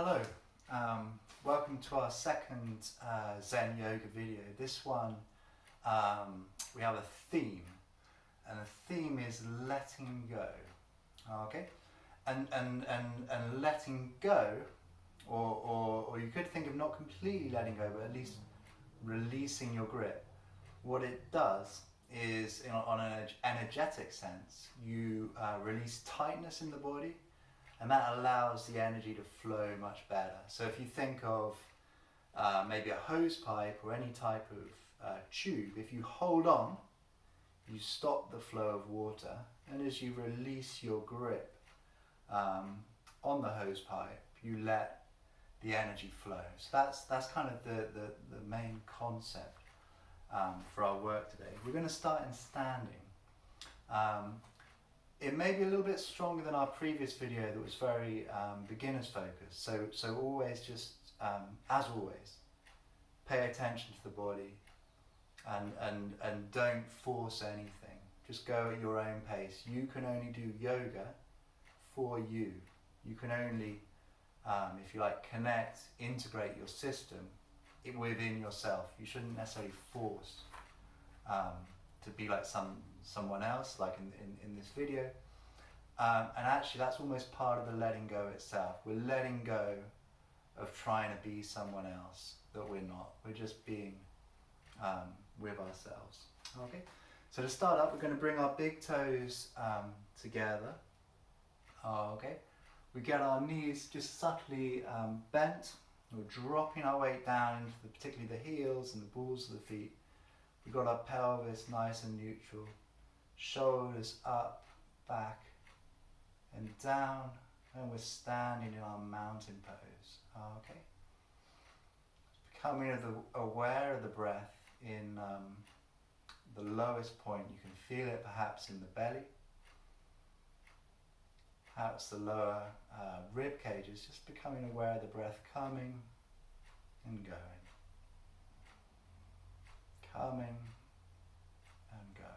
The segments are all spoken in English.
Hello, welcome to our second Zen Yoga video. This one we have a theme, and the theme is letting go. Okay, and letting go, or you could think of not completely letting go, but at least releasing your grip. What it does is, on an energetic sense, you release tightness in the body, and that allows the energy to flow much better. So if you think of maybe a hose pipe or any type of tube, if you hold on, you stop the flow of water, and as you release your grip on the hose pipe, you let the energy flow. So that's kind of the main concept for our work today. We're going to start in standing. It may be a little bit stronger than our previous video that was very beginners focused. So always just, as always, pay attention to the body and don't force anything. Just go at your own pace. You can only do yoga for you. You can only, if you like, connect, integrate your system within yourself. You shouldn't necessarily force to be like someone else, like in this video. And actually that's almost part of the letting go itself. We're letting go of trying to be someone else that we're not. We're just being with ourselves. Okay, so to start up, we're going to bring our big toes together. Okay, we get our knees just subtly bent. We're dropping our weight down into particularly the heels and the balls of the feet. We've got our pelvis nice and neutral, shoulders up, back and down, and we're standing in our mountain pose. Okay, becoming aware of the breath in the lowest point. You can feel it perhaps in the belly, perhaps the lower rib cages, just becoming aware of the breath coming and going. Coming and going.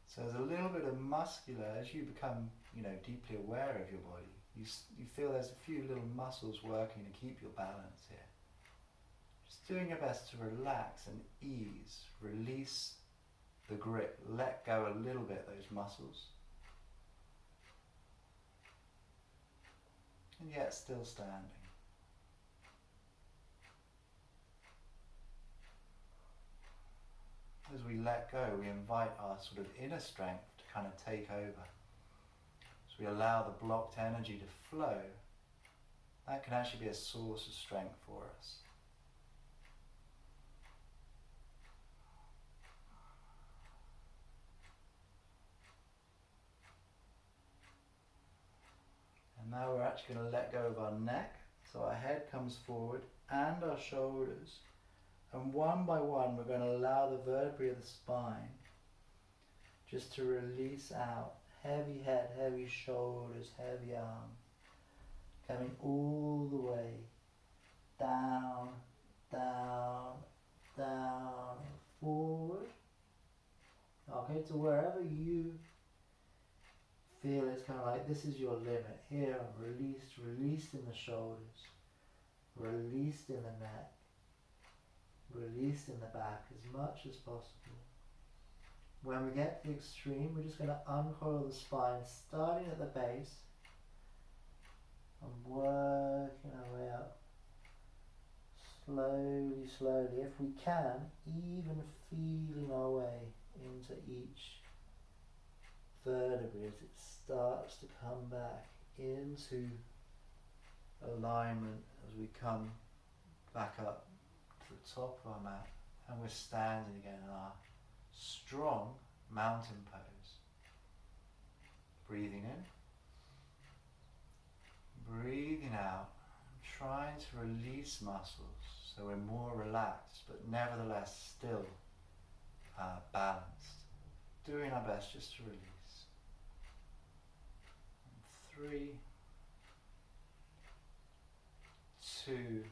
So there's a little bit of muscular, as you become, deeply aware of your body, you feel there's a few little muscles working to keep your balance here. Just doing your best to relax and ease, release the grip, let go a little bit those muscles. And yet still standing. As we let go, we invite our sort of inner strength to kind of take over. So we allow the blocked energy to flow. That can actually be a source of strength for us. And now we're actually going to let go of our neck. So our head comes forward and our shoulders. And one by one, we're going to allow the vertebrae of the spine just to release out. Heavy head, heavy shoulders, heavy arm. Coming all the way down, down, down, forward. Okay, to wherever you feel it's kind of like this is your limit. Here, released in the shoulders, released in the neck, released in the back as much as possible. When we get to the extreme, we're just going to uncoil the spine, starting at the base and working our way up. Slowly, slowly, if we can, even feeling our way into each vertebrae as it starts to come back into alignment as we come back up to the top of our mat, and we're standing again in our strong mountain pose. Breathing in, breathing out, trying to release muscles so we're more relaxed but nevertheless still balanced. Doing our best just to release. 3, 2,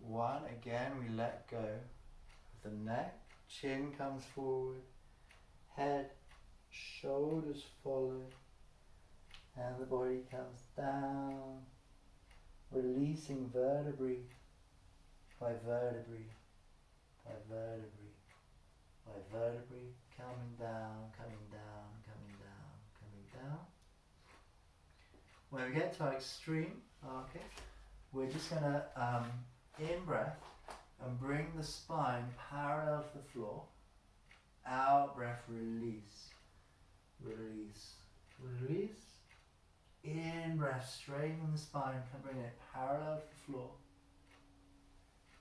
1. Again, we let go of the neck, chin comes forward, head, shoulders follow, and the body comes down, releasing vertebrae by vertebrae by vertebrae by vertebrae, coming down, coming down, coming down, coming down. When we get to our extreme, okay, we're just going to in-breath and bring the spine parallel to the floor. Out breath, release, release, release. In breath, straighten the spine and bring it parallel to the floor.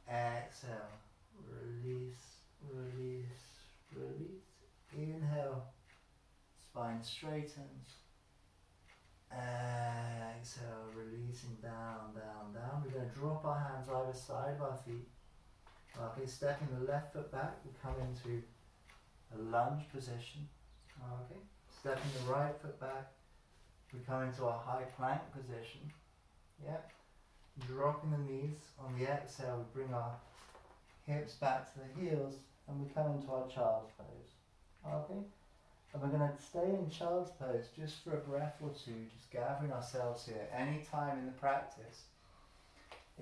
Exhale, release, release, release. Inhale, spine straightens. Exhale, releasing down, down, down. We're going to drop our hands either side of our feet. Okay, stepping the left foot back, we come into a lunge position. Okay, stepping the right foot back, we come into our high plank position. Yeah, dropping the knees. On the exhale, we bring our hips back to the heels and we come into our child's pose. Okay, and we're going to stay in child's pose just for a breath or two, just gathering ourselves here. Any time in the practice,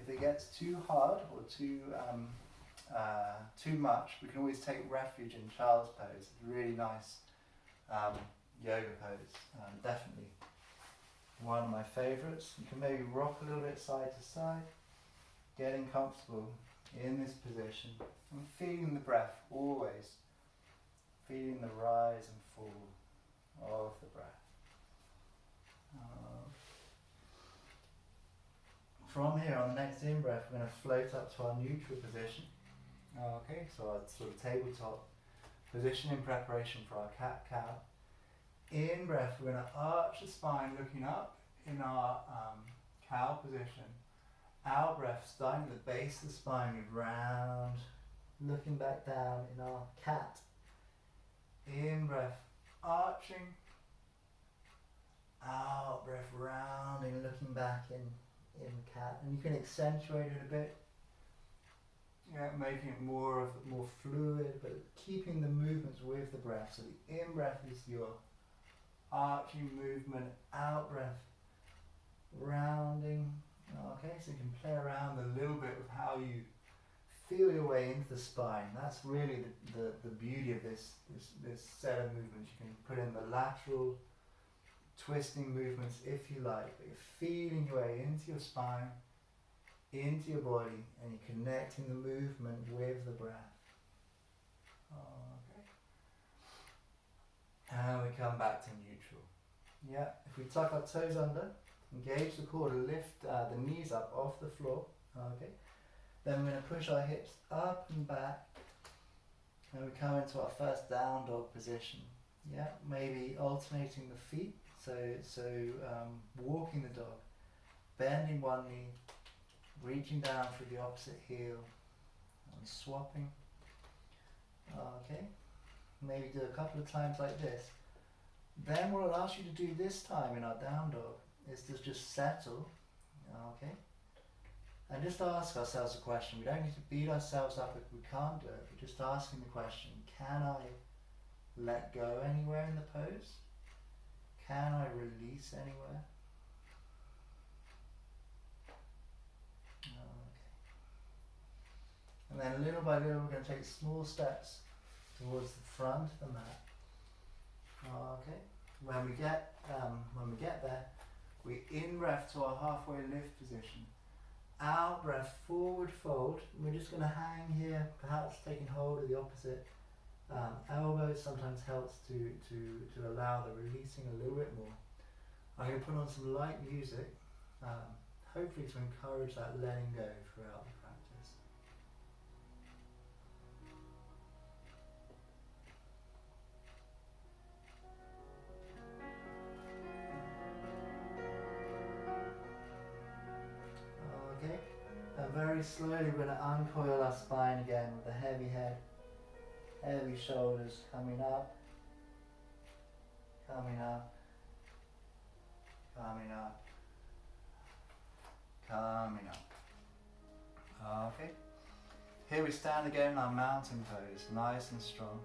if it gets too hard or too much, we can always take refuge in child's pose. It's a really nice yoga pose, definitely one of my favorites. You can maybe rock a little bit side to side, getting comfortable in this position and feeling the breath, always feeling the rise and fall of the breath. From here, on the next in-breath, we're going to float up to our neutral position. Okay, so our sort of tabletop position in preparation for our cat-cow. In-breath, we're going to arch the spine looking up in our cow position. Out-breath, starting at the base of the spine, we round, looking back down in our cat. In-breath, arching. Out-breath, rounding, looking back in cat. And you can accentuate it a bit. Yeah, making it more fluid, but keeping the movements with the breath. So the in-breath is your arching movement, out-breath, rounding. Okay, so you can play around a little bit with how you feel your way into the spine. That's really the beauty of this set of movements. You can put in the lateral twisting movements if you like, but you're feeling your way into your spine, into your body, and you're connecting the movement with the breath. Okay. And we come back to neutral. Yeah, if we tuck our toes under, engage the core to lift the knees up off the floor. Okay. Then we're going to push our hips up and back, and we come into our first down dog position. Yeah, maybe alternating the feet. So walking the dog, bending one knee, reaching down through the opposite heel and swapping. Okay, maybe do a couple of times like this. Then what I'll ask you to do this time in our down dog is to just settle, okay, and just ask ourselves a question. We don't need to beat ourselves up if we can't do it, but just asking the question, can I let go anywhere in the pose? Can I release anywhere? And then little by little we're going to take small steps towards the front of the mat. Okay. When we get there, we in-breath to our halfway lift position. Out-breath, forward fold. We're just going to hang here, perhaps taking hold of the opposite elbow. Sometimes helps to allow the releasing a little bit more. I'm going to put on some light music, hopefully to encourage that letting go throughout the practice. Okay, and very slowly we're going to uncoil our spine again with a heavy head, heavy shoulders coming up, coming up, coming up, coming up. Okay, Here we stand again in our mountain pose, nice and strong.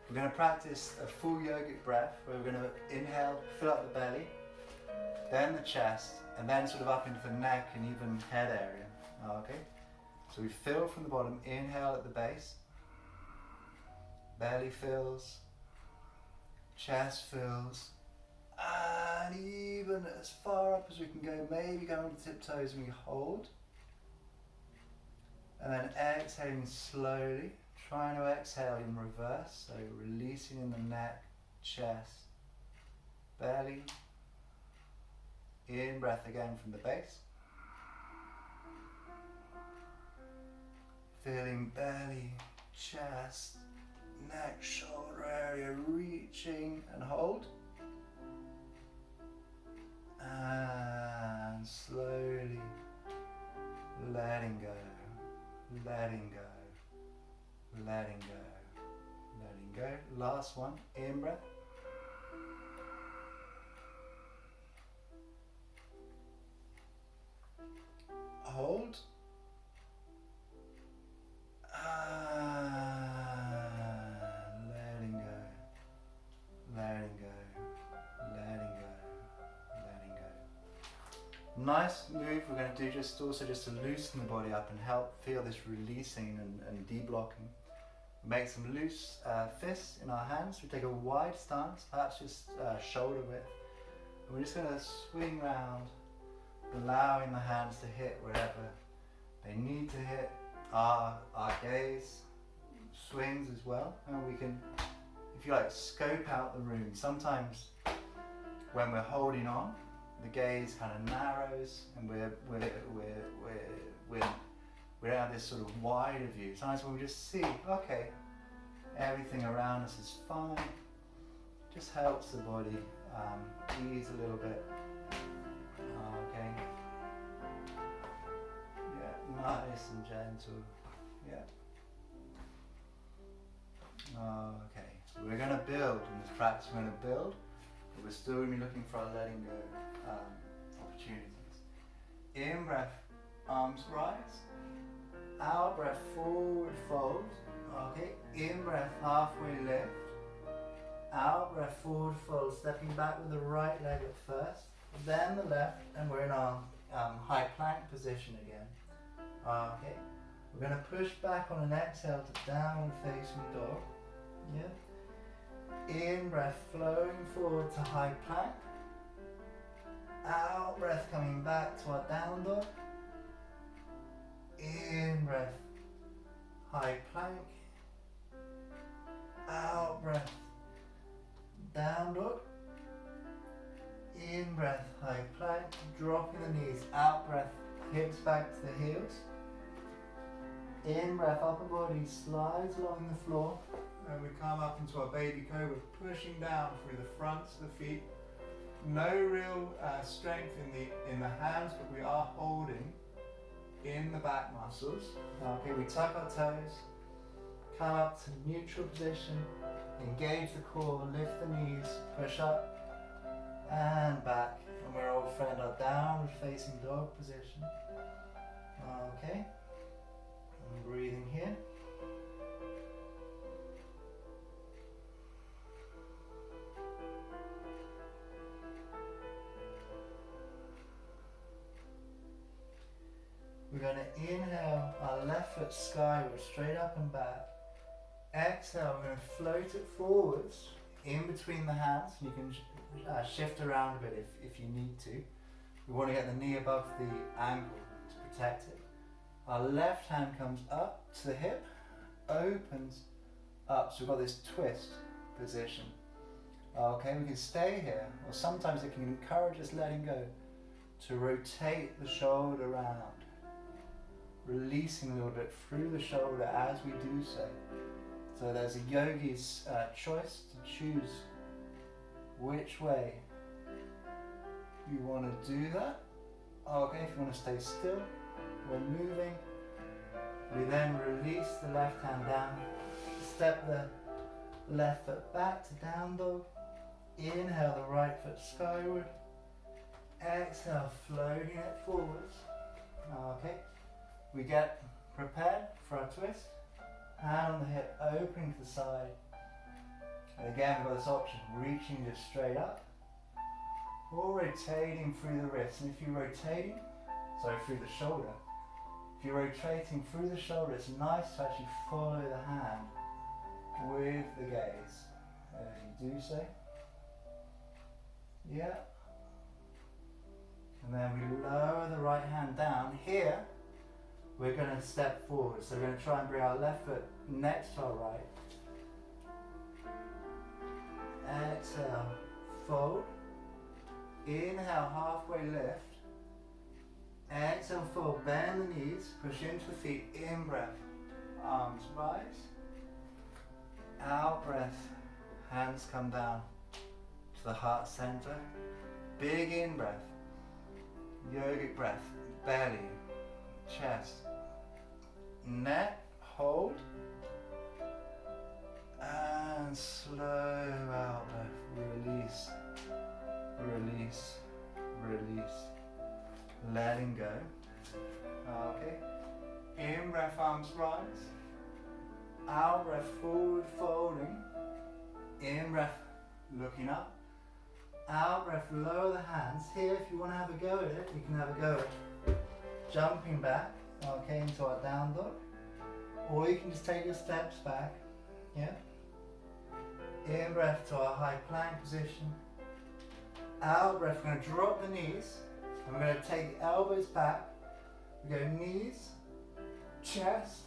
We're going to practice a full yogic breath where we're going to inhale, fill up the belly, then the chest, and then sort of up into the neck and even head area. Okay? So we fill from the bottom, inhale at the base, belly fills, chest fills, and even as far up as we can go, maybe going on tiptoes, and we hold. And then exhaling slowly, trying to exhale in reverse, so releasing in the neck, chest, belly. In breath again from the base. Feeling belly, chest, neck, shoulder area, reaching and hold. And slowly letting go. Letting go, letting go, letting go. Last one, in breath. Hold. Letting go, letting go, letting go, letting go. Nice move we're going to do just to loosen the body up and help feel this releasing and deblocking. Make some loose fists in our hands. We take a wide stance, perhaps just shoulder width. And we're just going to swing round, allowing the hands to hit wherever they need to hit. Our gaze swings as well, and we can, if you like, scope out the room. Sometimes when we're holding on, the gaze kind of narrows, and we have this sort of wider view. Sometimes when we just see, okay, everything around us is fine, just helps the body ease a little bit. Okay. Yeah, nice and gentle. Yeah. Okay. So we're going to build in this practice. We're going to build, but we're still going to be looking for our letting go opportunities. In breath, arms rise. Out breath, forward fold. Okay. In breath, halfway lift. Out breath, forward fold, stepping back with the right leg at first, then the left, and we're in our high plank position again. Okay, we're going to push back on an exhale to downward facing dog. Yeah. In breath, flowing forward to high plank. Out breath, coming back to our down dog. In breath, high plank. Out breath, down dog. In breath, high plank, dropping the knees. Out breath, hips back to the heels. In breath, upper body slides along the floor, and we come up into our baby cobra, pushing down through the fronts of the feet. No real strength in the hands, but we are holding in the back muscles. Okay, we tuck our toes, come up to neutral position, engage the core, lift the knees, push up and back, and we're old friend our downward facing dog position. Okay, and breathing here. We're going to inhale our left foot skyward, straight up and back. Exhale, we're going to float it forwards in between the hands. You can shift around a bit if you need to. We want to get the knee above the ankle to protect it. Our left hand comes up to the hip, opens up, so we've got this twist position. Okay, we can stay here, or sometimes it can encourage us letting go to rotate the shoulder around, releasing a little bit through the shoulder as we do so. So there's a yogi's choice to choose which way you want to do that. Okay, if you want to stay still or moving, we then release the left hand down, step the left foot back to down dog, inhale the right foot skyward, exhale floating it forwards. Okay, we get Prepared for our twist. Hand on the hip, opening to the side. And again, we've got this option, reaching just straight up, or rotating through the wrist. And if you're rotating, through the shoulder, if you're rotating through the shoulder, it's nice to actually follow the hand with the gaze as you do so. Yeah. And then we lower the right hand down. Here, we're going to step forward. So we're going to try and bring our left foot next to our right. Exhale, fold. Inhale, halfway lift. Exhale, fold, bend the knees, push into the feet, in breath. Arms rise. Out breath, hands come down to the heart center. Big in breath. Yogic breath, belly, chest, neck, hold. And slow out breath, release, release, release. Letting go. Okay. In breath, arms rise. Out breath, forward folding. In breath, looking up. Out breath, lower the hands. Here, if you want to have a go at it, you can have a go at jumping back, okay, into our down dog. Or you can just take your steps back. Yeah. In breath to our high plank position. Out breath, we're going to drop the knees. And we're going to take the elbows back. We go knees, chest,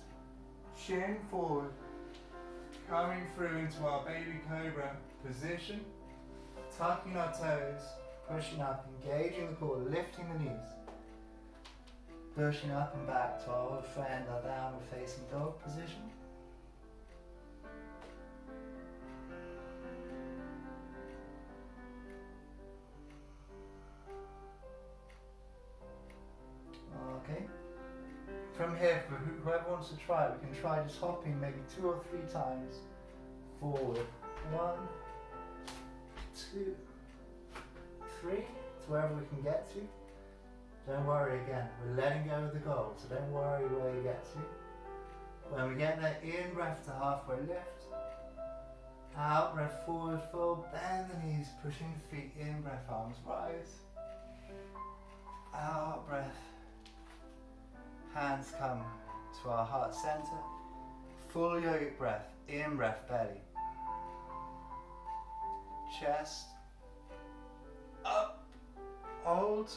chin forward. Coming through into our baby cobra position. Tucking our toes, pushing up, engaging the core, lifting the knees. Pushing up and back to our old friend, our downward facing dog position. Okay. From here, for whoever wants to try, we can try just hopping maybe 2 or 3 times forward. 1, 2, 3, to wherever we can get to. Don't worry again, we're letting go of the goal, so don't worry where you get to. When we get there, in breath to halfway lift. Out breath, forward fold, bend the knees, pushing the feet, in breath, arms rise. Out breath. Hands come to our heart center. Full yogic breath. In breath, belly. Chest. Up. Hold.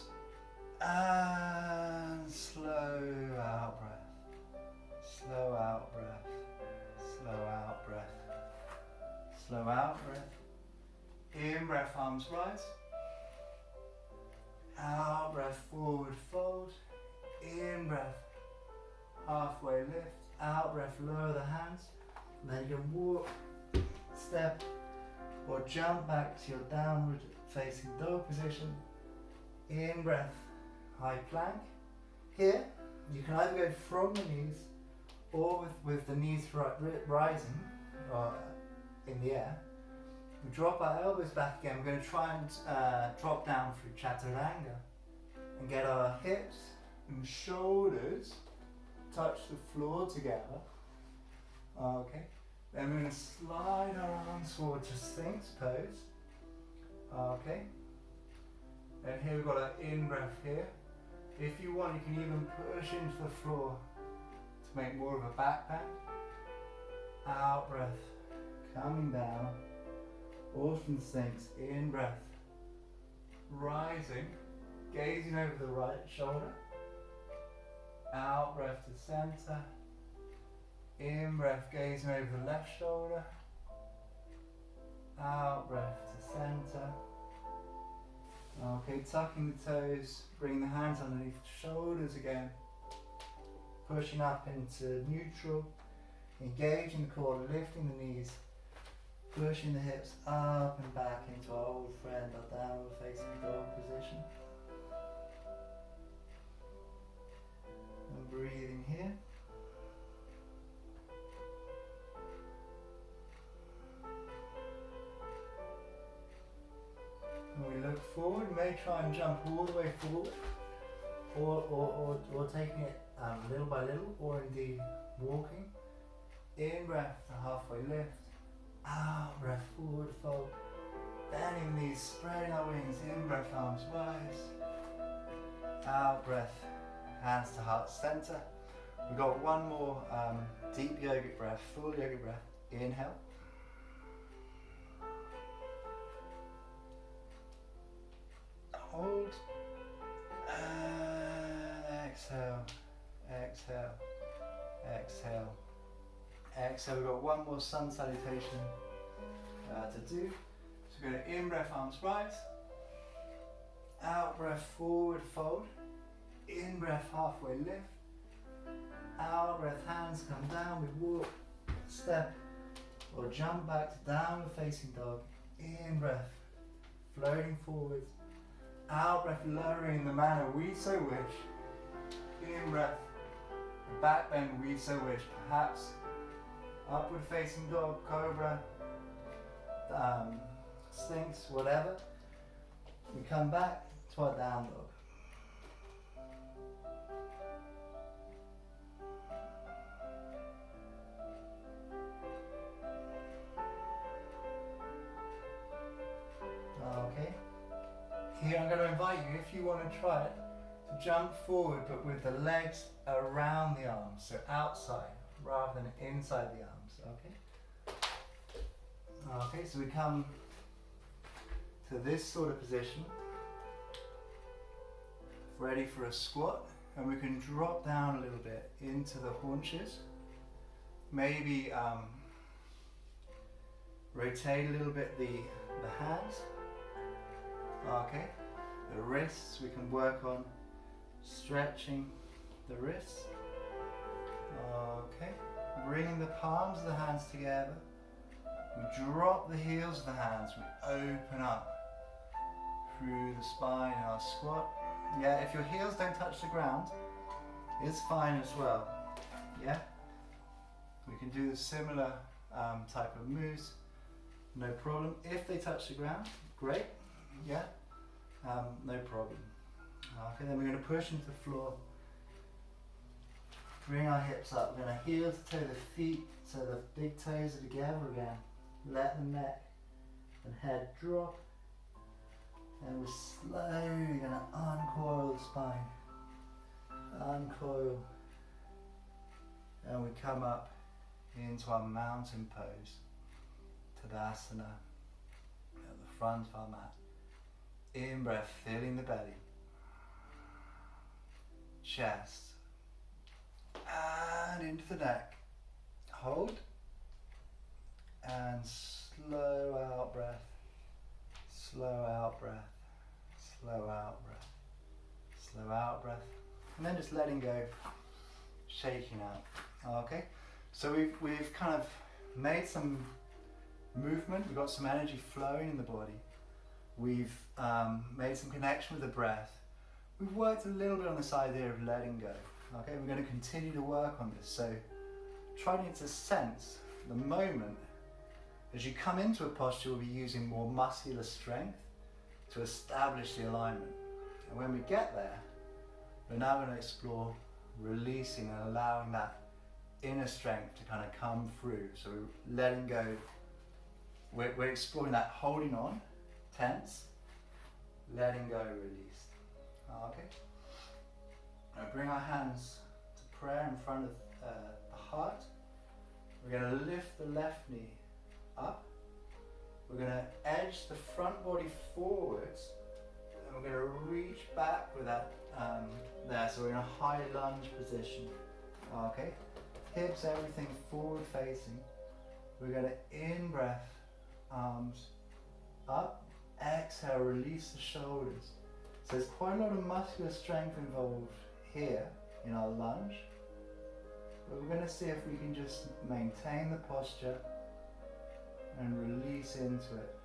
And slow out breath. Slow out breath. Slow out breath. Slow out breath. In breath, arms rise. Out breath, forward fold. In breath, halfway lift. Out breath, lower the hands. And then you can walk, step, or jump back to your downward facing dog position. In breath, high plank. Here, you can either go from the knees or with the knees rising or in the air. We drop our elbows back again. We're going to try and drop down through chaturanga and get our hips and shoulders touch the floor together. Okay. Then we're going to slide our arms forward to Sphinx pose. Okay. And here we've got our in-breath here. If you want, you can even push into the floor to make more of a back bend. Out breath, coming down. Or from Sphinx, in-breath. Rising, gazing over the right shoulder. Out breath to center. In-breath, gazing over the left shoulder. Out breath to center. Okay, tucking the toes, bring the hands underneath the shoulders again. Pushing up into neutral. Engaging the core, lifting the knees. Pushing the hips up and back into our old friend, our downward facing dog position. And breathing here. When we look forward, we may try and jump all the way forward, or taking it little by little, or indeed walking. In breath to halfway lift. Out breath, forward fold. Bending the knees, spreading our wings. In breath, arms rise. Out breath, hands to heart center. We've got one more deep yogic breath, full yogic breath. Inhale. Hold. And exhale. Exhale. Exhale. Exhale. We've got one more sun salutation to do. So we're going to in breath, arms rise. Out breath, forward fold. In breath, halfway lift. Out breath, hands come down. We walk, step, or jump back to downward facing dog. In breath, floating forwards. Out breath, lowering in the manner we so wish. In breath, back bend we so wish. Perhaps upward facing dog, cobra, sphinx, whatever. We come back to our down dog. Okay. Here I'm going to invite you, if you want to try it, to jump forward but with the legs around the arms, so outside rather than inside the arms. Okay. Okay, so we come to this sort of position, ready for a squat, and we can drop down a little bit into the haunches. Maybe rotate a little bit the hands. Okay, the wrists, we can work on stretching the wrists. Okay, bringing the palms of the hands together. We drop the heels of the hands, we open up through the spine in our squat. Yeah, if your heels don't touch the ground, it's fine as well. Yeah, we can do the similar type of moves, no problem. If they touch the ground, great. Yeah, no problem. Okay, then we're going to push into the floor. Bring our hips up. We're going to heel to toe the feet so the big toes are together again. Let the neck and head drop. And we're slowly going to uncoil the spine. Uncoil. And we come up into our mountain pose. Tadasana. At the front of our mat. In breath, filling the belly. Chest. And into the neck. Hold. And slow out breath. Slow out breath. Slow out breath. Slow out breath. And then just letting go. Shaking out. Okay? So we've kind of made some movement. We've got some energy flowing in the body. We've made some connection with the breath. We've worked a little bit on this idea of letting go. Okay, we're going to continue to work on this. So try to sense the moment as you come into a posture. We'll be using more muscular strength to establish the alignment. And when we get there, we're now going to explore releasing and allowing that inner strength to kind of come through. So we're letting go. We're exploring that holding on, tense, letting go, release. Okay. Now bring our hands to prayer in front of the heart. We're going to lift the left knee up. We're going to edge the front body forwards, and we're going to reach back with that there. So we're in a high lunge position. Okay. Hips, everything forward facing. We're going to in breath, arms up. Exhale, release the shoulders. So there's quite a lot of muscular strength involved here in our lunge. But we're going to see if we can just maintain the posture and release into it.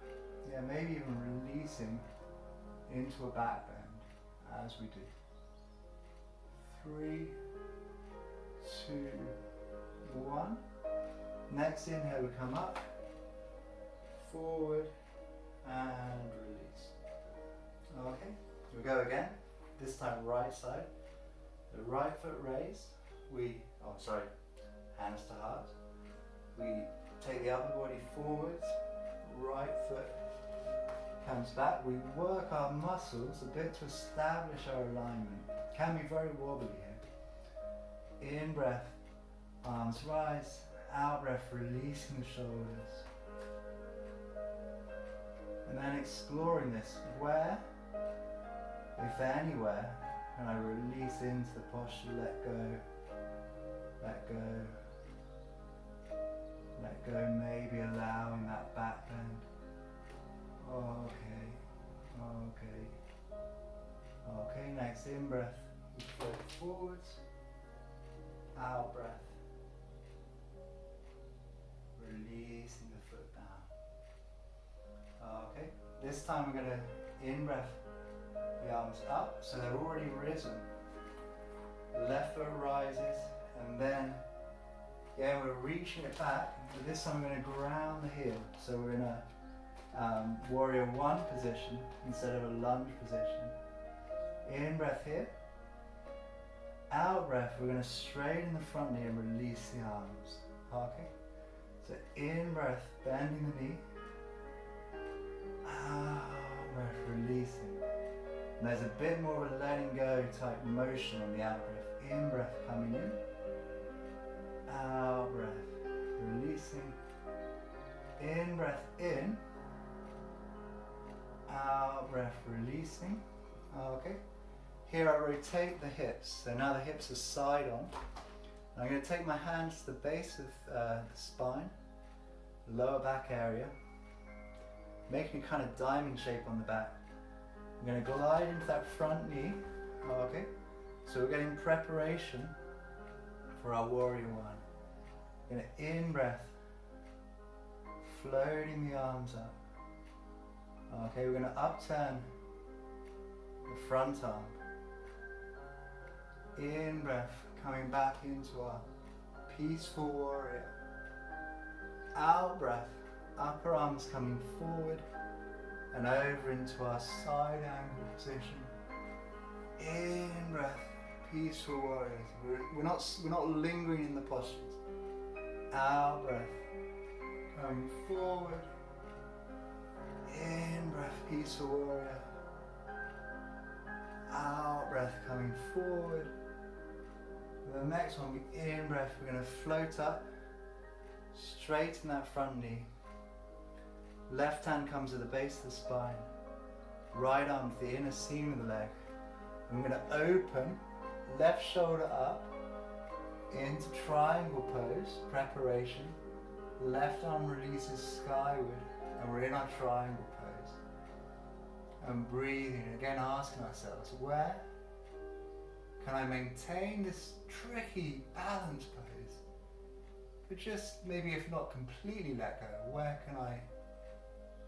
Yeah, maybe even releasing into a back bend as we do. 3, 2, 1. Next inhale, we come up, forward, and release. Okay, here we go again. This time right side. The right foot raised, hands to heart. We take the upper body forwards, right foot comes back. We work our muscles a bit to establish our alignment. Can be very wobbly here. In breath, arms rise, out breath, releasing the shoulders. And then exploring this, where, if anywhere, can I release into the posture, let go, let go, let go, maybe allowing that back bend. Okay, okay, okay, next in breath, we float forwards, out breath, releasing the foot down. Okay, this time we're going to in breath, the arms up, so they're already risen. Left foot rises, and then, yeah, we're reaching it back, but this time we're going to ground the heel. So we're in a warrior one position instead of a lunge position. In breath here. Out breath, we're going to straighten the front knee and release the arms. Okay? So in breath, bending the knee. Out breath, releasing. And there's a bit more of a letting go type motion on the out breath. In breath, coming in. Out breath, releasing. In breath, in. Out breath, releasing. Okay. Here I rotate the hips. So now the hips are side on. I'm going to take my hands to the base of the spine, lower back area, making a kind of diamond shape on the back. I'm going to glide into that front knee. Okay. So we're getting preparation for our warrior one. Going to in breath, floating the arms up. Okay, we're going to upturn the front arm. In breath, coming back into our peaceful warrior. Out breath, upper arms coming forward and over into our side angle position. In breath, peaceful warriors. We're not lingering in the postures. Out breath, coming forward. In breath, peaceful warrior. Out breath, coming forward. The next one, in breath, we're going to float up, straighten that front knee. Left hand comes to the base of the spine. Right arm to the inner seam of the leg. And we're going to open, left shoulder up, into triangle pose, preparation. Left arm releases skyward, and we're in our triangle pose. And breathing, again asking ourselves, where can I maintain this tricky balance pose? But just maybe if not completely let go, where can I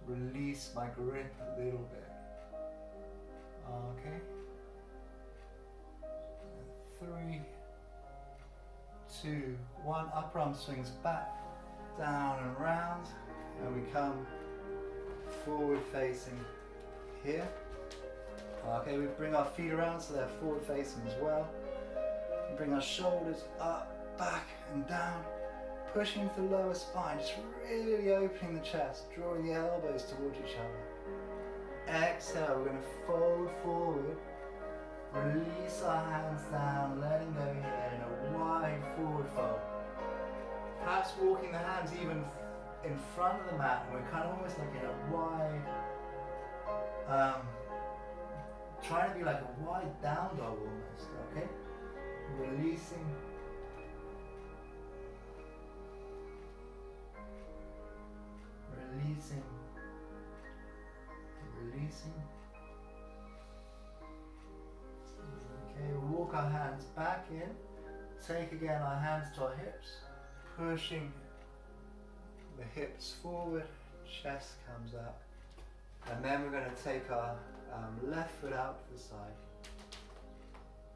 release my grip a little bit? Okay. 3, 2, 1. Upper arm swings back, down and round, and we come forward facing here. Okay, we bring our feet around so they're forward facing as well. We bring our shoulders up, back and down, pushing to the lower spine, just really opening the chest, drawing the elbows towards each other. Exhale, we're going to fold forward, release our hands down, letting go here in a wide forward fold. Perhaps walking the hands even in front of the mat, and we're kind of almost like in a wide, trying to be like a wide down dog almost, okay? Releasing. Releasing. Releasing. Okay, we'll walk our hands back in. Take again our hands to our hips, pushing the hips forward, chest comes up. And then we're going to take our left foot out to the side,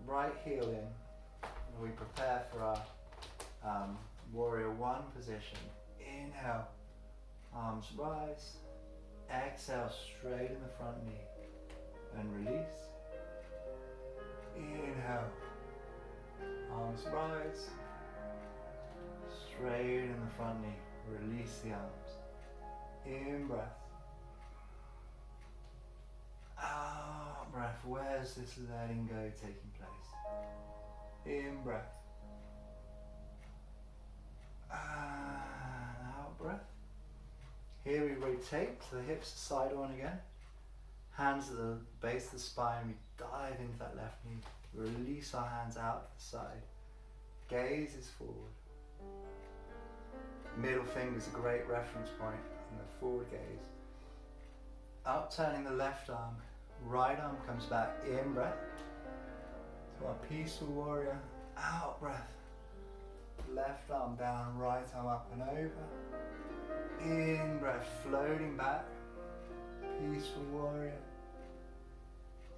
right heel in, and we prepare for our warrior one position. Inhale, arms rise. Exhale, straighten the front knee and release. Inhale, Arms rise. Straight in the front knee. Release the arms. In breath. Out breath. Where's this letting go taking place? In breath. And out breath. Here we rotate so the hips are side on again. Hands at the base of the spine. We dive into that left knee. Release our hands out to the side. Gaze is forward. Middle finger is a great reference point in the forward gaze. Up turning the left arm. Right arm comes back. In breath. To our peaceful warrior. Out breath. Left arm down. Right arm up and over. In breath. Floating back. Peaceful warrior.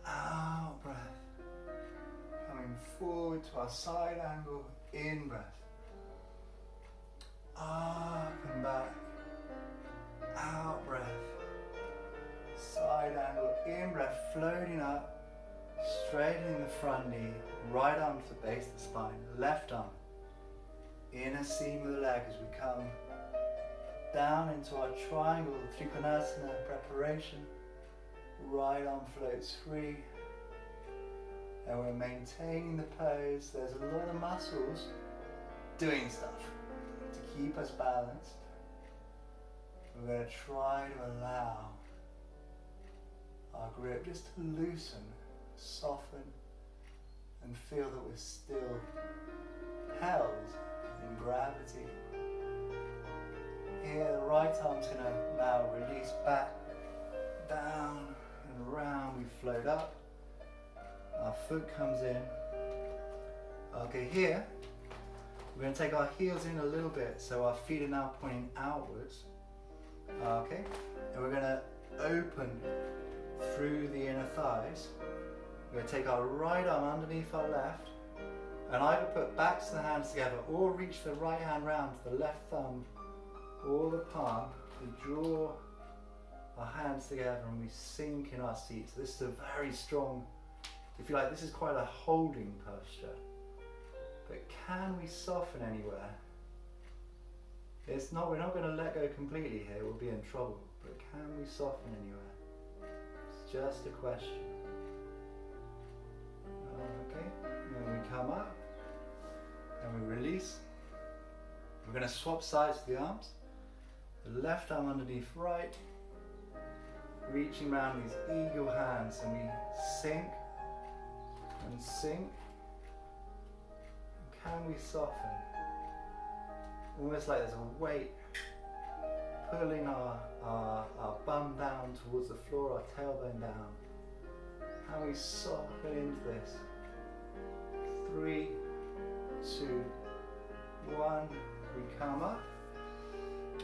Out breath. Coming forward to our side angle. In breath. Up and back. Out breath. Side angle. In breath. Floating up. Straightening the front knee. Right arm to the base of the spine. Left arm. Inner seam of the leg as we come down into our triangle Trikonasana preparation. Right arm floats free. And we're maintaining the pose. There's a lot of muscles doing stuff to keep us balanced. We're going to try to allow our grip just to loosen, soften, and feel that we're still held in gravity. Here, the right arm's going to now release back, down, and around. We float up. Our foot comes in. Okay, here, we're going to take our heels in a little bit, so our feet are now pointing outwards. Okay, and we're going to open through the inner thighs. We're going to take our right arm underneath our left, and either put backs of the hands together or reach the right hand round to the left thumb or the palm. We draw our hands together and we sink in our seat. So this is a very strong, if you like, this is quite a holding posture. But can we soften anywhere? It's not, we're not going to let go completely here, we'll be in trouble. But can we soften anywhere? It's just a question. Okay, and then we come up and we release. We're going to swap sides of the arms. The left arm underneath right, reaching around these eagle hands, and we sink and sink. And can we soften? Almost like there's a weight pulling our bum down towards the floor, our tailbone down. Can we soften into this? 3, 2, 1. We come up.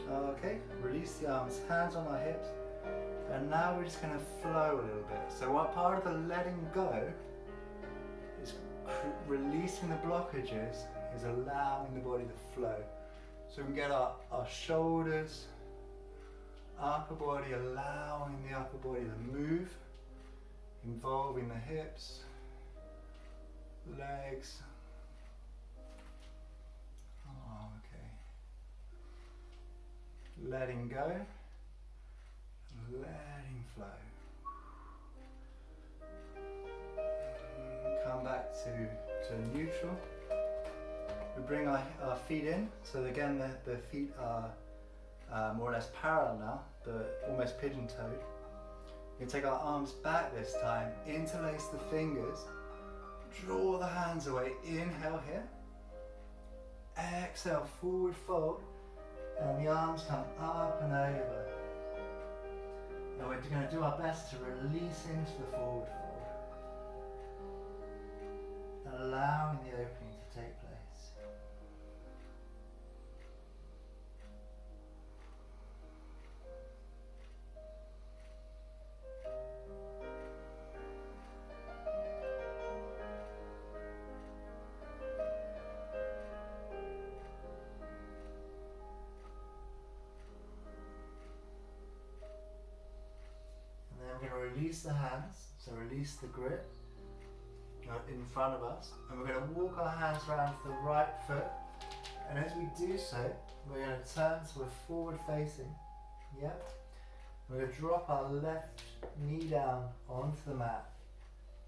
Okay, release the arms, hands on our hips. And now we're just going to flow a little bit. So what part of the letting go is releasing the blockages, is allowing the body to flow. So we can get our shoulders, upper body, allowing the upper body to move, involving the hips, legs. Oh, okay. Letting go, letting flow. Come back to neutral. We bring our feet in, so again the feet are more or less parallel now, but almost pigeon-toed. We can take our arms back this time, interlace the fingers, draw the hands away, inhale here, exhale, forward fold, and the arms come up and over. Now we're going to do our best to release into the forward fold, allowing the opening to take place. Release the hands, so release the grip. in front of us, and we're going to walk our hands around to the right foot, and as we do so, we're going to turn so we're forward facing. Yep. We're going to drop our left knee down onto the mat.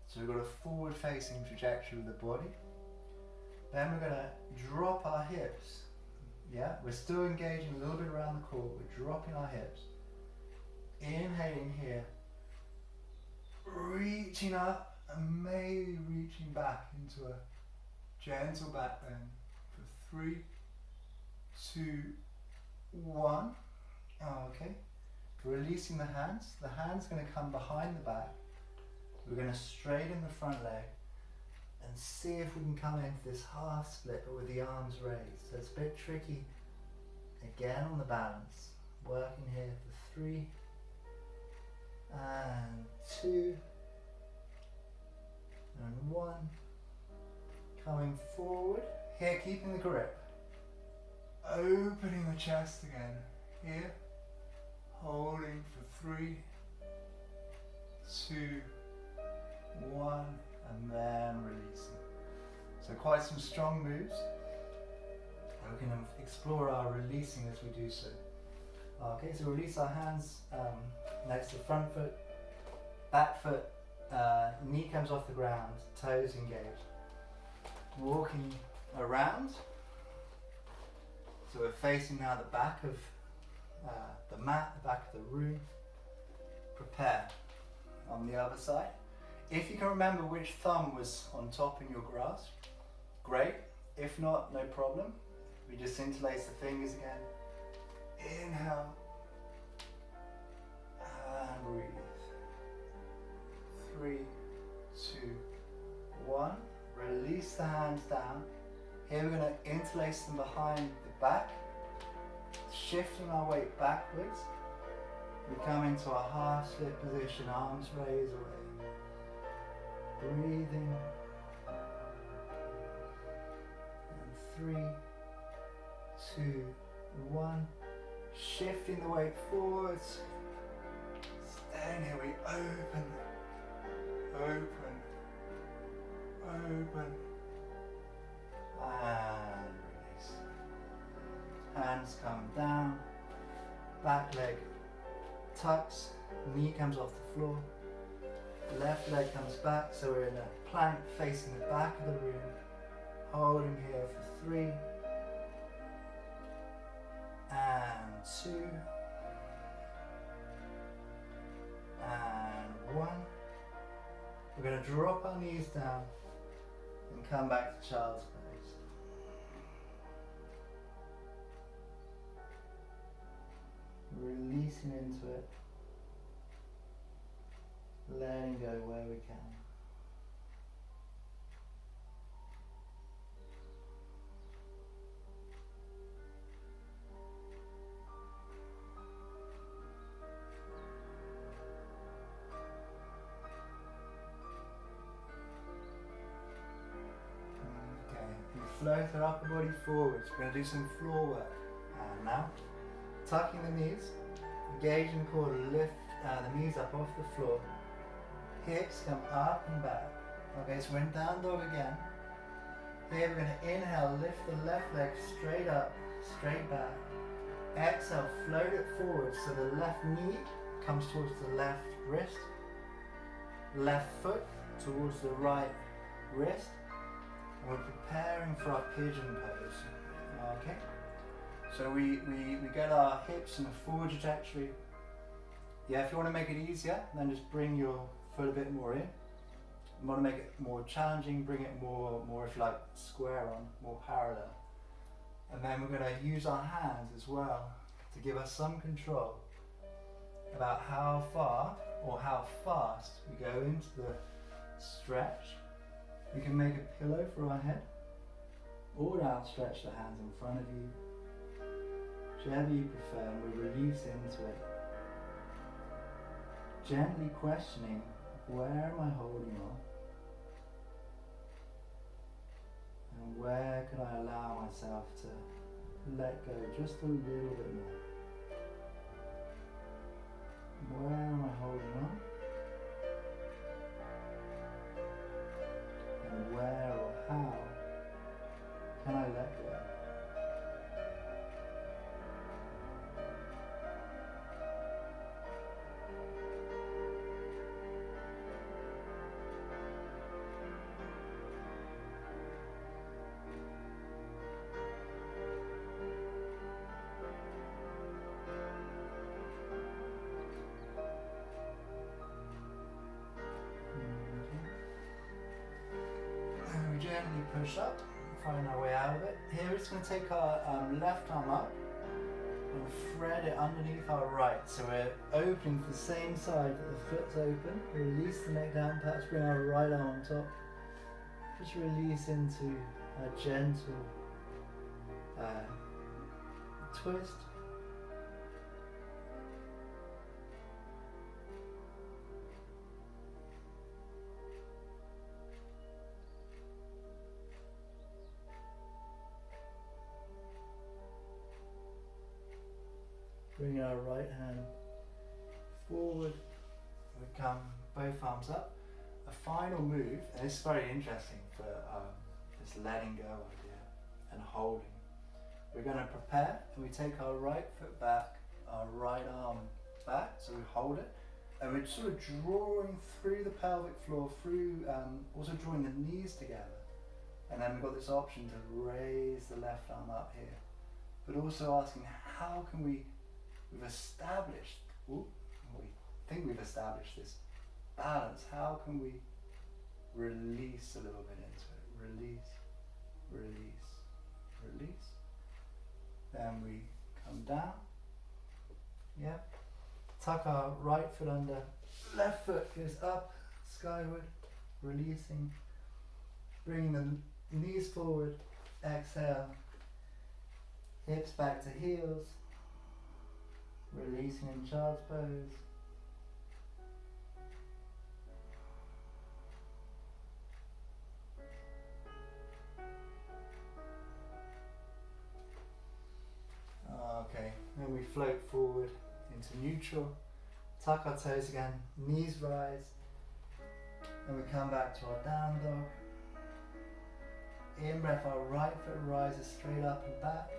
So we've got a forward facing trajectory of the body. Then we're going to drop our hips. Yeah, we're still engaging a little bit around the core. We're dropping our hips. Inhaling here. Reaching up and maybe reaching back into a gentle back bend for 3, 2, 1. Okay. Releasing the hands. The hands are going to come behind the back. We're going to straighten the front leg and see if we can come into this half split but with the arms raised. So it's a bit tricky. Again on the balance. Working here for 3 and 2 and 1. Coming forward. Here, keeping the grip. Opening the chest again. Here. Holding for 3, 2, 1, and then releasing. So quite some strong moves. We can explore our releasing as we do so. Okay, so release our hands next to the front foot, back foot, knee comes off the ground, toes engaged. Walking around. So we're facing now the back of the mat, the back of the room. Prepare on the other side. If you can remember which thumb was on top in your grasp, great. If not, no problem. We just interlace the fingers again. Inhale and breathe. 3, 2, 1. Release the hands down. Here we're going to interlace them behind the back. Shifting our weight backwards, we come into a half split position, arms raised away. Breathing. And 3, 2, 1. Shifting the weight forwards. Staying here, we open, open, open, and release. Hands come down, back leg tucks, knee comes off the floor, left leg comes back, so we're in a plank facing the back of the room, holding here for 3, and 2, and 1. We're going to drop our knees down and come back to child's pose. Releasing into it, letting go where we can. Okay, we float our upper body forwards. We're going to do some floor work. And now, tucking the knees, engaging the core to lift the knees up off the floor. Hips come up and back. Okay, so we're in down dog again. Here we're going to inhale, lift the left leg straight up, straight back. Exhale, float it forward so the left knee comes towards the left wrist. Left foot towards the right wrist. And we're preparing for our pigeon pose. Okay. So we get our hips in a forward trajectory. Yeah, if you want to make it easier, then just bring your foot a bit more in. You want to make it more challenging, bring it more if you like, square on, more parallel. And then we're going to use our hands as well to give us some control about how far or how fast we go into the stretch. We can make a pillow for our head or outstretch the hands in front of you. Whichever you prefer, and we release into it. Gently questioning, where am I holding on? And where can I allow myself to let go just a little bit more? Where am I holding on? And where or how can I let go? Gently push up, find our way out of it. Here we're just going to take our left arm up and thread it underneath our right. So we're opening to the same side that the foot's open. Release the neck down, perhaps bring our right arm on top. Just release into a gentle twist. Bring our right hand forward, we come both arms up. A final move, and this is very interesting for this letting go idea and holding. We're going to prepare and we take our right foot back, our right arm back, so we hold it, and we're sort of drawing through the pelvic floor, through also drawing the knees together. And then we've got this option to raise the left arm up here, but also asking how can we've established, we think we've established this balance. How can we release a little bit into it? Release, release, release. Then we come down. Yep. Tuck our right foot under. Left foot goes up, skyward, releasing. Bring the knees forward. Exhale. Hips back to heels. Releasing in child's pose. Okay, then we float forward into neutral. Tuck our toes again, knees rise. And we come back to our down dog. In breath, our right foot rises straight up and back.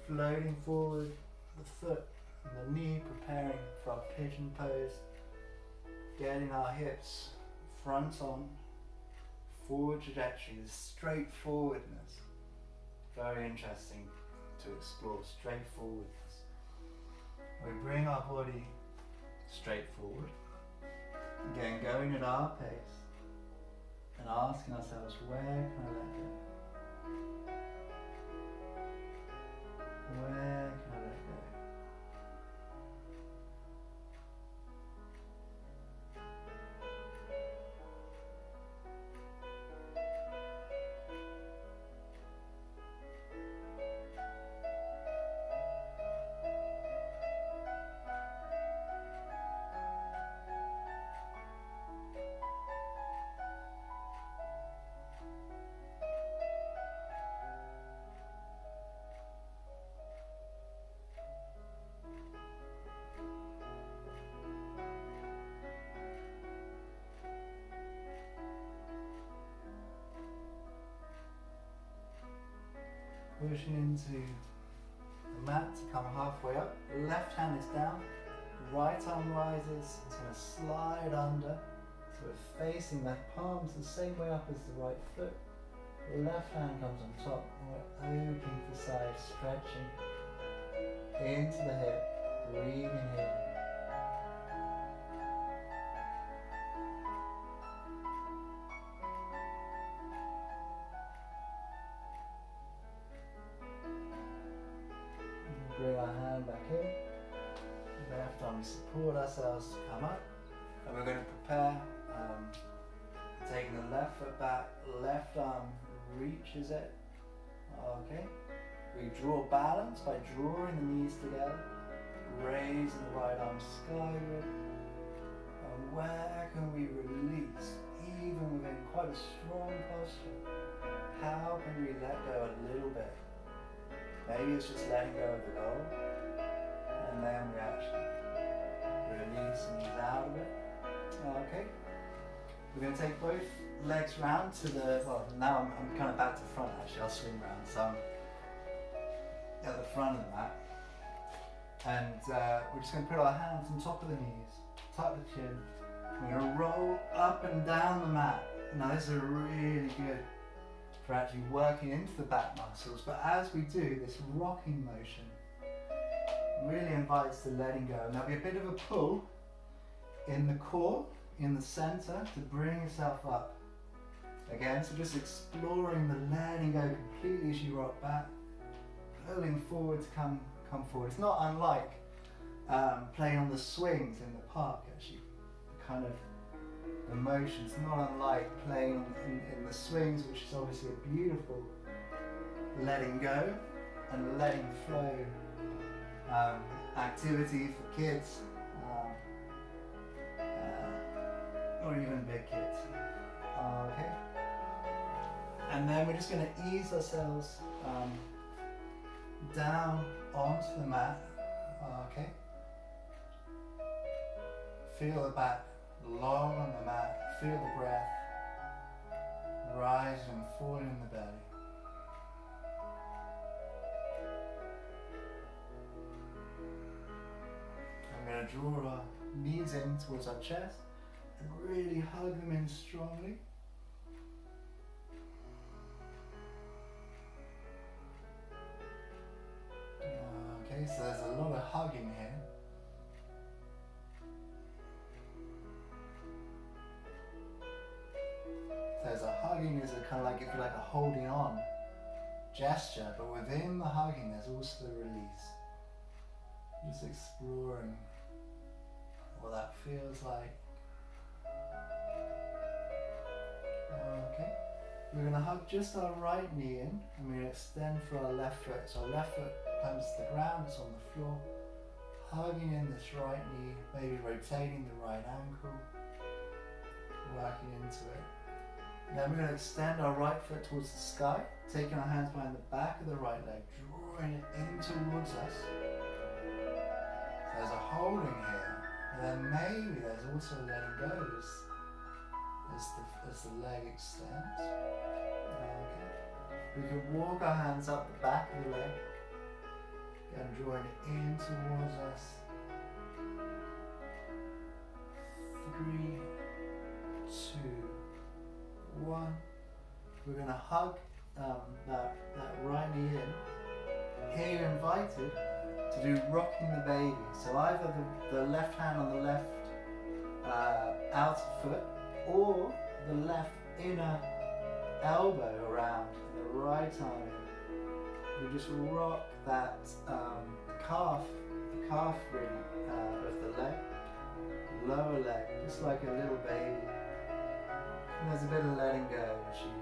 Floating forward, the foot and the knee preparing for our pigeon pose. Getting our hips front on, forward trajectory, the straightforwardness. Very interesting to explore, straightforwardness. We bring our body straight forward. Again, going at our pace and asking ourselves, where can I let go? Where can I let go? Pushing into the mat to come halfway up. The left hand is down, right arm rises, it's going to slide under. So we're facing the palms the same way up as the right foot. The left hand comes on top and we're opening to the side, stretching into the hip, breathing here. Bring our hand back in. Left arm, we support ourselves to come up. And we're going to prepare, taking the left foot back, left arm reaches it. Okay. We draw balance by drawing the knees together, raising the right arm skyward. And where can we release, even within quite a strong posture? How can we let go a little bit? Maybe it's just letting go of the goal, and then we actually release and ease out of it. Okay. We're going to take both legs round to the, well, now I'm kind of back to front actually, I'll swing round. So I'm at the front of the mat. And we're just going to put our hands on top of the knees, tuck the chin. We're going to roll up and down the mat. Now this is really good for actually working into the back muscles, but as we do this rocking motion, really invites the letting go. And there'll be a bit of a pull in the core, in the center, to bring yourself up. Again, so just exploring the letting go completely as you rock back, pulling forward to come forward. It's not unlike playing on the swings in the park actually. Kind of the motion, it's not unlike playing in the swings, which is obviously a beautiful letting go and letting flow activity for kids, or even big kids. Okay. And then we're just going to ease ourselves down onto the mat. Okay. Feel the back long on the mat. Feel the breath rise and fall in the belly. I'm going to draw our knees in towards our chest and really hug them in strongly. Okay, so there's a lot of hugging here. There's a hugging is a kind of like, if you like, a holding on gesture, but within the hugging there's also the release. Just exploring what that feels like. Okay, we're going to hug just our right knee in, and we're going to extend for our left foot. So our left foot comes to the ground, it's on the floor. Hugging in this right knee, maybe rotating the right ankle, working into it. Then we're going to extend our right foot towards the sky, taking our hands behind the back of the right leg, drawing it in towards us. There's a holding here, and then maybe there's also letting go as the leg extends. Okay. We could walk our hands up the back of the leg, again drawing it in towards us. 3, 2, 1. We're going to hug that right knee in. Here you're invited to do rocking the baby. So either the left hand on the left outer foot, or the left inner elbow around and the right arm in. We just rock that calf, the calf really of the leg, lower leg, just like a little baby. And there's a bit of letting go as you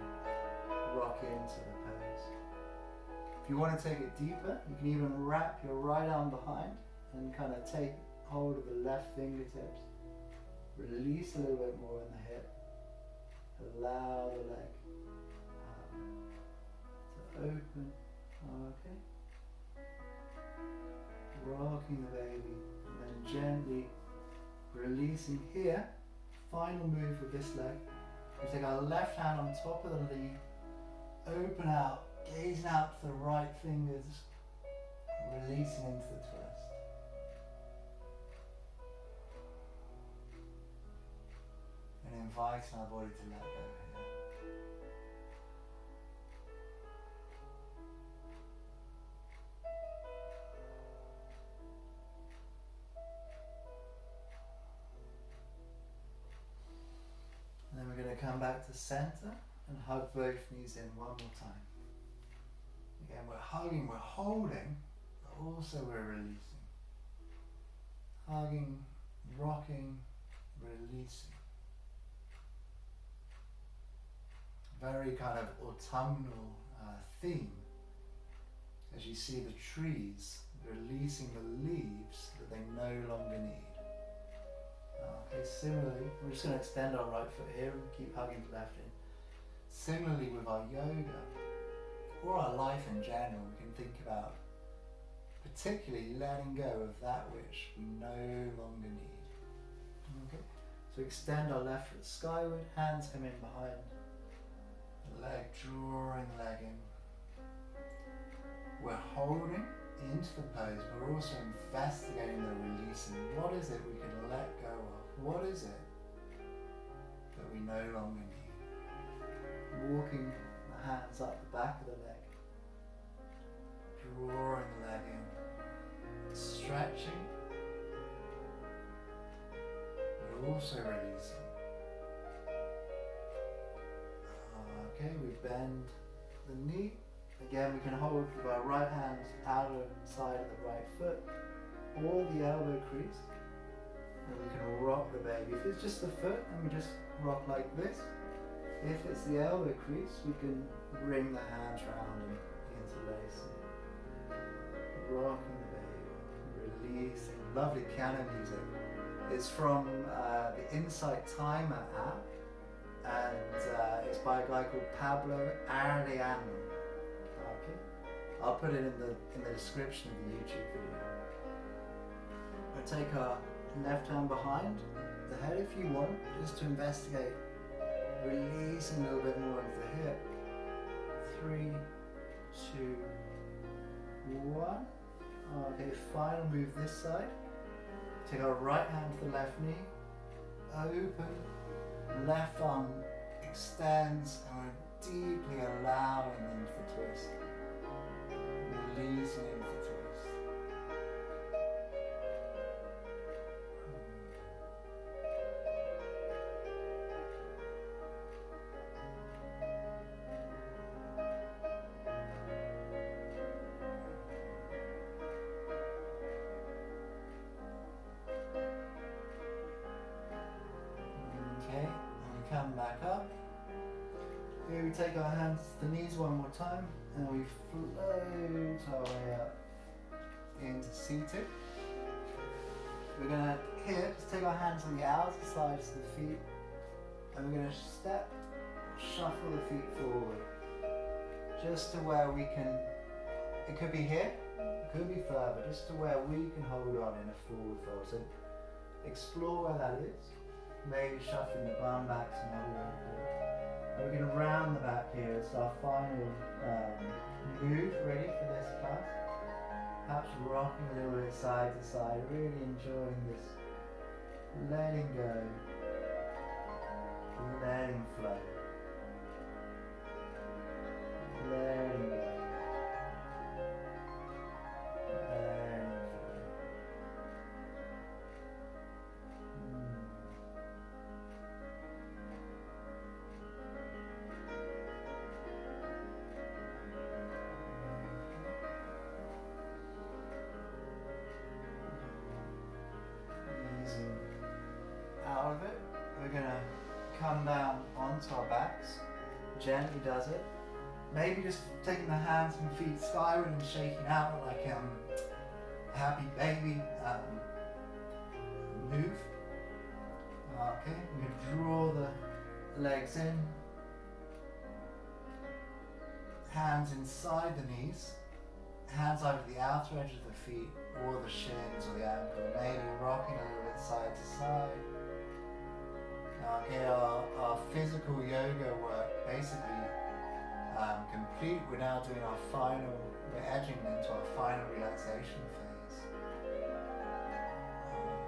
rock into the pose. If you want to take it deeper, you can even wrap your right arm behind and kind of take hold of the left fingertips. Release a little bit more in the hip. Allow the leg to open. Okay. Rocking the baby and then gently releasing here. Final move with this leg. We take our left hand on top of the knee, open out, gazing out to the right fingers, releasing into the twist. And inviting our body to let go here. And then we're going to come back to center and hug both knees in one more time. Again, we're hugging, we're holding, but also we're releasing. Hugging, rocking, releasing. Very kind of autumnal theme as you see the trees releasing the leaves that they no longer need. Okay, similarly, we're just going to extend our right foot here and keep hugging the left in. Similarly with our yoga, or our life in general, we can think about particularly letting go of that which we no longer need. Okay, so So extend our left foot skyward, hands come in behind the leg, drawing the leg in. We're holding into the pose, but we're also investigating the releasing. What is it we can let go of? What is it that we no longer need? Walking the hands up the back of the leg, drawing the leg in, stretching, but also releasing. Okay, we bend the knee. Again, we can hold with our right hand outside of the right foot, or the elbow crease, and we can rock the baby. If it's just the foot, then we just rock like this. If it's the elbow crease, we can bring the hands round and interlace it. Rocking the baby, releasing. Lovely piano music. It's from the Insight Timer app, and it's by a guy called Pablo Arellano. Okay, I'll put it in the description of the YouTube video. I take our left hand behind the head if you want, just to investigate. Releasing a little bit more into the hip. 3, 2, 1. Okay, final move this side. Take our right hand to the left knee. Open. Left arm extends, and we're deeply allowing them to twist. Releasing into twist. Come back up. Here we take our hands to the knees one more time, and we float our way up into seated. We're going to here just take our hands on the outer sides of the feet, and we're going to step, shuffle the feet forward, just to where we can. It could be here, it could be further, just to where we can hold on in a forward fold. So explore where that is. Maybe shuffling the bum back some other way. And we're going to round the back here. It's our final move ready for this class. Perhaps rocking a little bit side to side, really enjoying this. Letting go, letting flow, letting go, letting flow. Out of it, we're going to come down onto our backs, gently does it. Maybe just taking the hands and feet skyward and shaking out like a happy baby move. Okay, we're going to draw the legs in, hands inside the knees, hands over the outer edge of the feet or the shins or the ankle, maybe rocking a little bit side to side. Okay, our physical yoga work basically complete. We're now doing our final, we're edging into our final relaxation phase.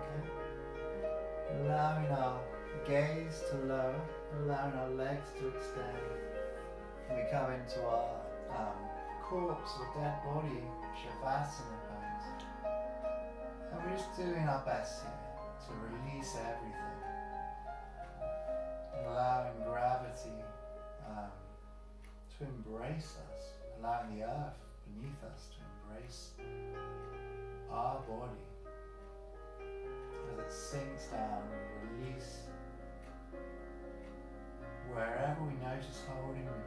Okay. Allowing our gaze to lower, allowing our legs to extend. And we come into our corpse or dead body, Shavasana pose. And we're just doing our best here to release everything. Allowing gravity to embrace us, allowing the earth beneath us to embrace our body. As it sinks down, we release. Wherever we notice holding, we release.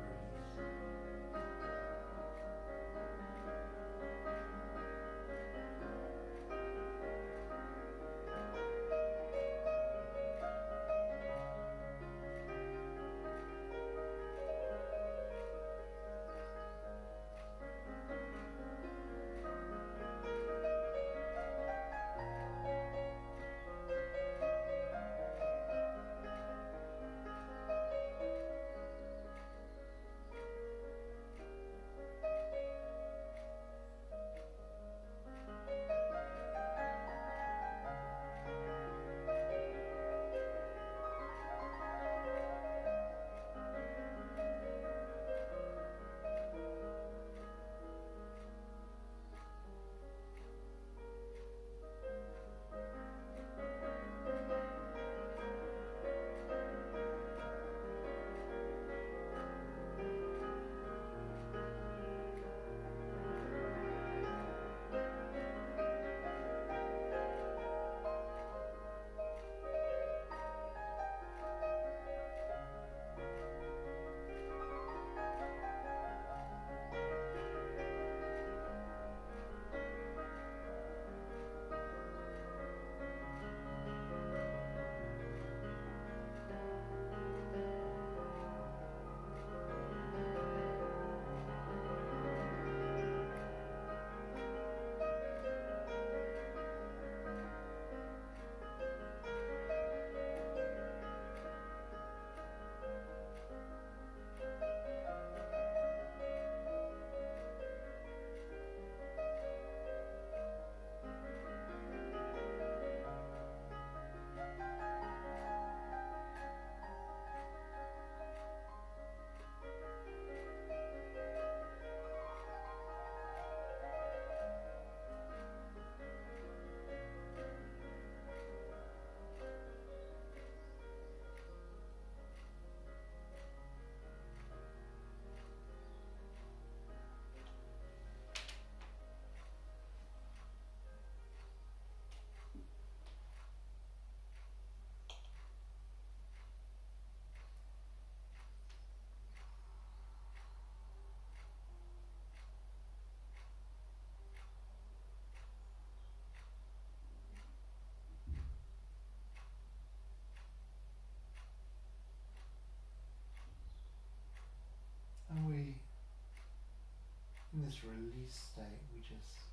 this release state, we just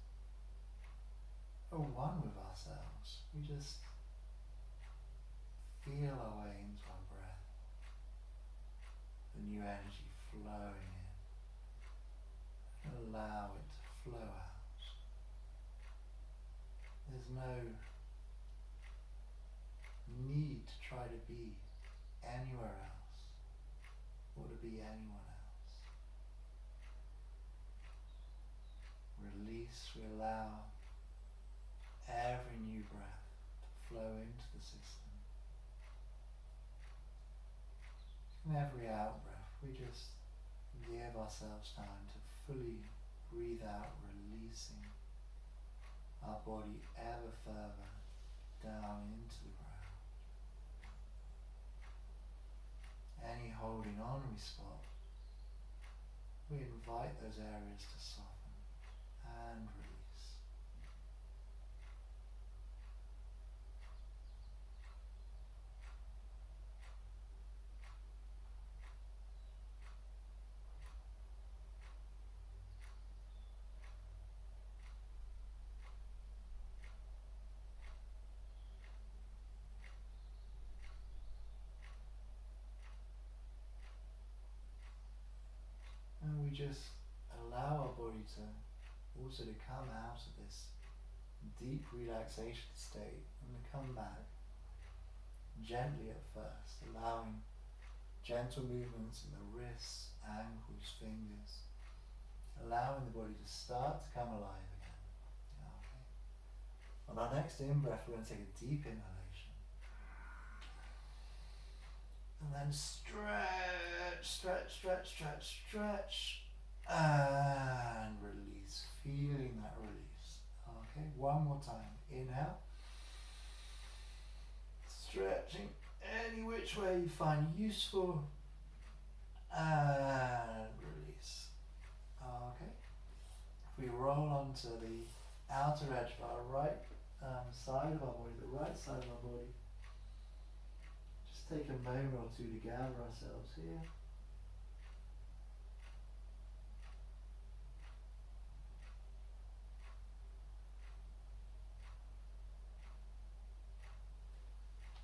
are one with ourselves. We just feel our way into our breath, the new energy flowing in, and allow it to flow out. There's no need to try to be anywhere else or to be anyone else. Release, we allow every new breath to flow into the system. And every out breath, we just give ourselves time to fully breathe out, releasing our body ever further down into the ground. Any holding on we spot, we invite those areas to soften and release. And we just allow our body to also to come out of this deep relaxation state and to come back gently at first, allowing gentle movements in the wrists, ankles, fingers, allowing the body to start to come alive again. Okay. On our next in-breath, we're going to take a deep inhalation. And then stretch, stretch, stretch, stretch, stretch, and release, feeling that release. Okay, one more time. Inhale, stretching any which way you find useful, and release. Okay, if we roll onto the outer edge of our right side of our body, the right side of our body, take a moment or two to gather ourselves here.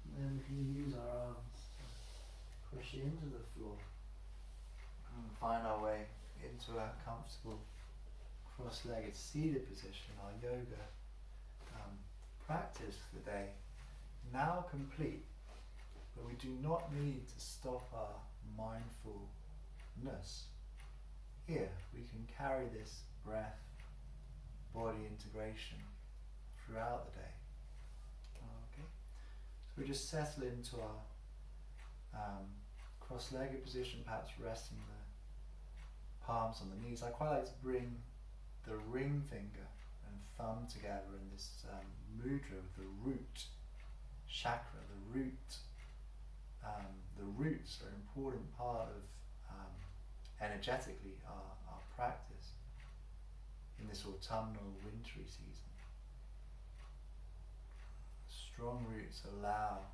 And then we can use our arms to push into the floor and find our way into a comfortable cross-legged seated position, our yoga practice for the day now complete. But we do not need to stop our mindfulness. Here, we can carry this breath, body integration throughout the day. Okay. So we just settle into our cross-legged position, perhaps resting the palms on the knees. I quite like to bring the ring finger and thumb together in this mudra of the root chakra, the root. The roots are an important part of energetically our practice in this autumnal wintry season. Strong roots allow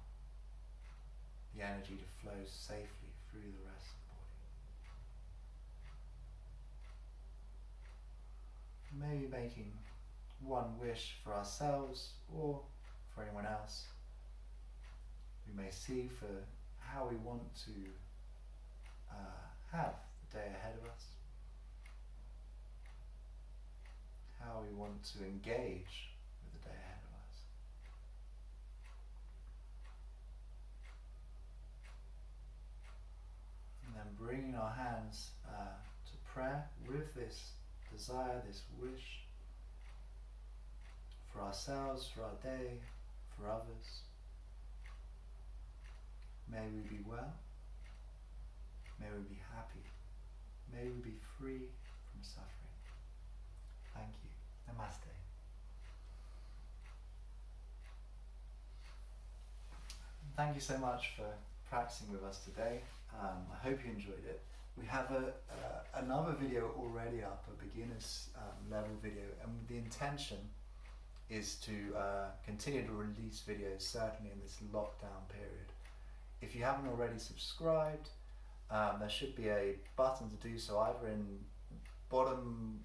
the energy to flow safely through the rest of the body. Maybe making one wish for ourselves or for anyone else. We may see for how we want to have the day ahead of us, how we want to engage with the day ahead of us. And then bringing our hands to prayer with this desire, this wish for ourselves, for our day, for others. May we be well, may we be happy, may we be free from suffering. Thank you. Namaste. Thank you so much for practicing with us today. I hope you enjoyed it. We have another video already up, a beginner's level video, and the intention is to continue to release videos, certainly in this lockdown period. If you haven't already subscribed, there should be a button to do so either in bottom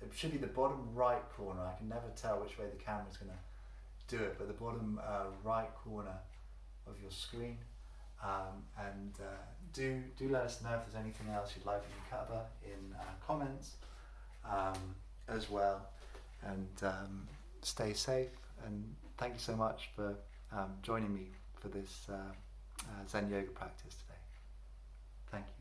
it should be the bottom right corner. I can never tell which way the camera's going to do it, but the bottom right corner of your screen. And do let us know if there's anything else you'd like me to cover in comments as well. And stay safe, and thank you so much for joining me for this Zen Yoga practice today. Thank you.